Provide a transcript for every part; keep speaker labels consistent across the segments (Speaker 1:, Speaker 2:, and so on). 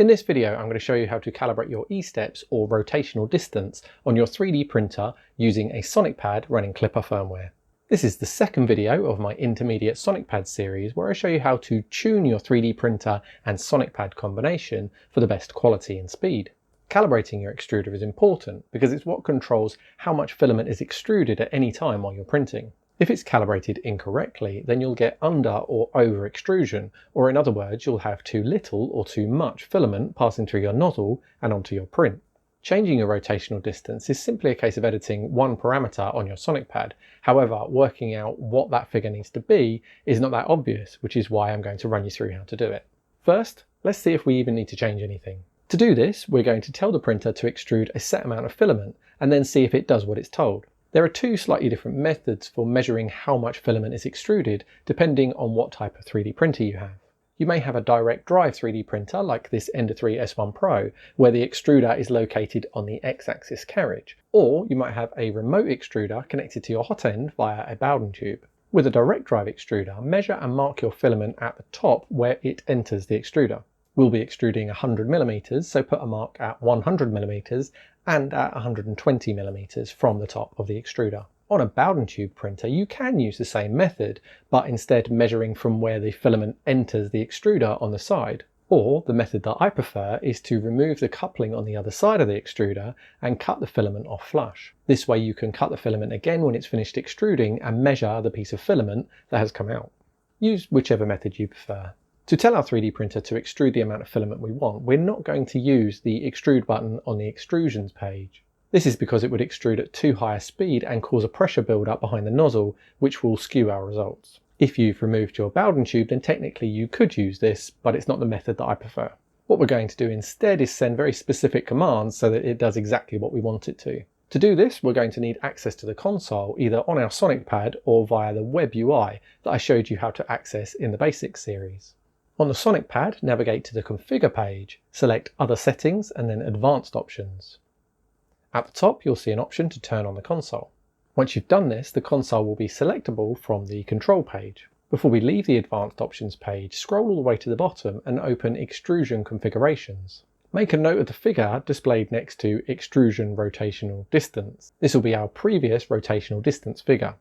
Speaker 1: In this video, I'm going to show you how to calibrate your E-steps or rotational distance on your 3D printer using a Sonic Pad running Klipper firmware. This is the second video of my intermediate Sonic Pad series where I show you how to tune your 3D printer and Sonic Pad combination for the best quality and speed. Calibrating your extruder is important because it's what controls how much filament is extruded at any time while you're printing. If it's calibrated incorrectly, then you'll get under or over extrusion, or in other words, you'll have too little or too much filament passing through your nozzle and onto your print. Changing your rotational distance is simply a case of editing one parameter on your Sonic Pad. However, working out what that figure needs to be is not that obvious, which is why I'm going to run you through how to do it. First, let's see if we even need to change anything. To do this, we're going to tell the printer to extrude a set amount of filament and then see if it does what it's told. There are two slightly different methods for measuring how much filament is extruded depending on what type of 3D printer you have. You may have a direct drive 3D printer like this Ender 3 S1 Pro where the extruder is located on the X-axis carriage, or you might have a remote extruder connected to your hot end via a Bowden tube. With a direct drive extruder, measure and mark your filament at the top where it enters the extruder. We'll be extruding 100mm, so put a mark at 100mm and at 120mm from the top of the extruder. On a Bowden tube printer, you can use the same method, but instead measuring from where the filament enters the extruder on the side. Or the method that I prefer is to remove the coupling on the other side of the extruder and cut the filament off flush. This way you can cut the filament again when it's finished extruding and measure the piece of filament that has come out. Use whichever method you prefer. To tell our 3D printer to extrude the amount of filament we want, we're not going to use the extrude button on the extrusions page. This is because it would extrude at too high a speed and cause a pressure build-up behind the nozzle, which will skew our results. If you've removed your Bowden tube, then technically you could use this, but it's not the method that I prefer. What we're going to do instead is send very specific commands so that it does exactly what we want it to. To do this, we're going to need access to the console, either on our Sonic Pad or via the web UI that I showed you how to access in the Basics series. On the Sonic Pad, navigate to the Configure page, select Other Settings and then Advanced Options. At the top, you'll see an option to turn on the console. Once you've done this, the console will be selectable from the Control page. Before we leave the Advanced Options page, scroll all the way to the bottom and open Extrusion Configurations. Make a note of the figure displayed next to Extrusion Rotational Distance. This will be our previous rotational distance figure.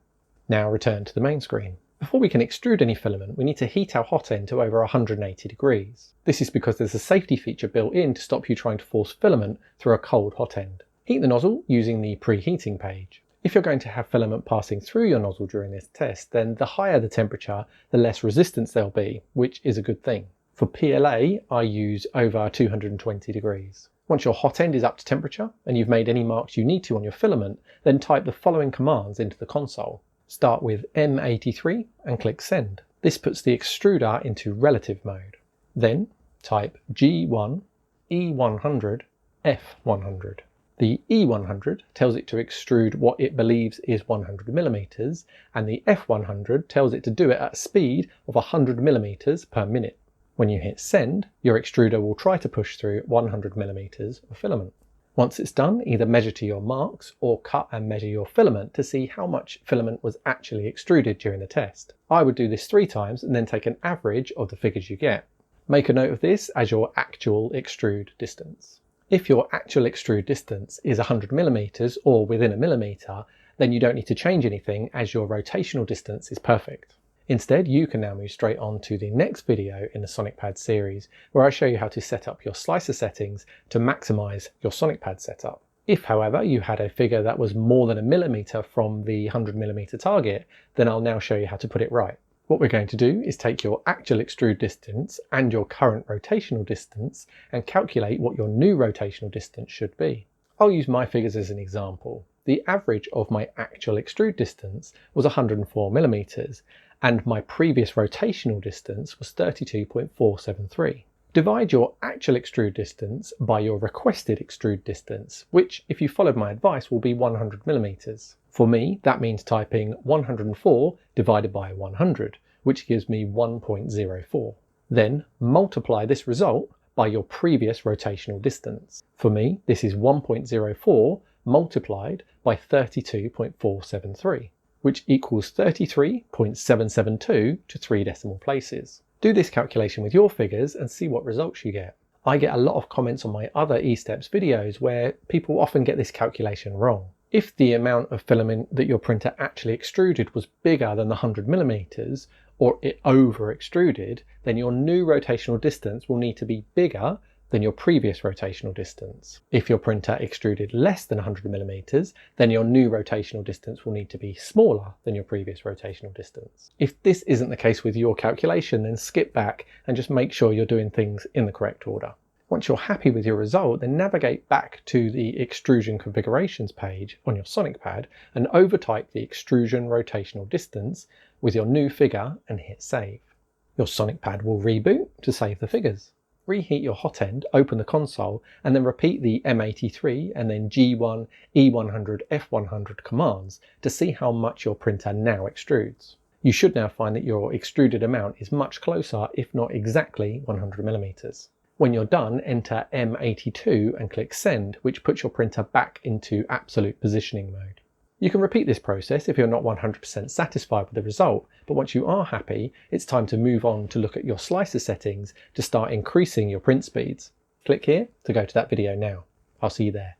Speaker 1: Now return to the main screen. Before we can extrude any filament, we need to heat our hot end to over 180 degrees. This is because there's a safety feature built in to stop you trying to force filament through a cold hot end. Heat the nozzle using the preheating page. If you're going to have filament passing through your nozzle during this test, then the higher the temperature, the less resistance there'll be, which is a good thing. For PLA, I use over 220 degrees. Once your hot end is up to temperature and you've made any marks you need to on your filament, then type the following commands into the console. Start with M83 and click Send. This puts the extruder into relative mode. Then type G1, E100, F100. The E100 tells it to extrude what it believes is 100mm, and the F100 tells it to do it at a speed of 100mm per minute. When you hit Send, your extruder will try to push through 100mm of filament. Once it's done, either measure to your marks or cut and measure your filament to see how much filament was actually extruded during the test. I would do this 3 times and then take an average of the figures you get. Make a note of this as your actual extrude distance. If your actual extrude distance is 100mm or within a millimeter, then you don't need to change anything as your rotational distance is perfect. Instead, you can now move straight on to the next video in the Sonic Pad series, where I show you how to set up your slicer settings to maximize your Sonic Pad setup. If, however, you had a figure that was more than a millimeter from the 100mm target, then I'll now show you how to put it right. What we're going to do is take your actual extrude distance and your current rotational distance and calculate what your new rotational distance should be. I'll use my figures as an example. The average of my actual extrude distance was 104mm, and my previous rotational distance was 32.473. Divide your actual extrude distance by your requested extrude distance, which, if you followed my advice, will be 100mm. For me, that means typing 104 divided by 100, which gives me 1.04. Then multiply this result by your previous rotational distance. For me, this is 1.04 multiplied by 32.473. which equals 33.772 to 3 decimal places. Do this calculation with your figures and see what results you get. I get a lot of comments on my other E-Steps videos where people often get this calculation wrong. If the amount of filament that your printer actually extruded was bigger than the 100mm, or it over extruded, then your new rotational distance will need to be bigger than your previous rotational distance. If your printer extruded less than 100mm, then your new rotational distance will need to be smaller than your previous rotational distance. If this isn't the case with your calculation, then skip back and just make sure you're doing things in the correct order. Once you're happy with your result, then navigate back to the extrusion configurations page on your Sonic Pad and overtype the extrusion rotational distance with your new figure and hit save. Your Sonic Pad will reboot to save the figures. Reheat your hot end, open the console, and then repeat the M83 and then G1, E100, F100 commands to see how much your printer now extrudes. You should now find that your extruded amount is much closer, if not exactly 100mm. When you're done, enter M82 and click send, which puts your printer back into absolute positioning mode. You can repeat this process if you're not 100% satisfied with the result, but once you are happy, it's time to move on to look at your slicer settings to start increasing your print speeds. Click here to go to that video now. I'll see you there.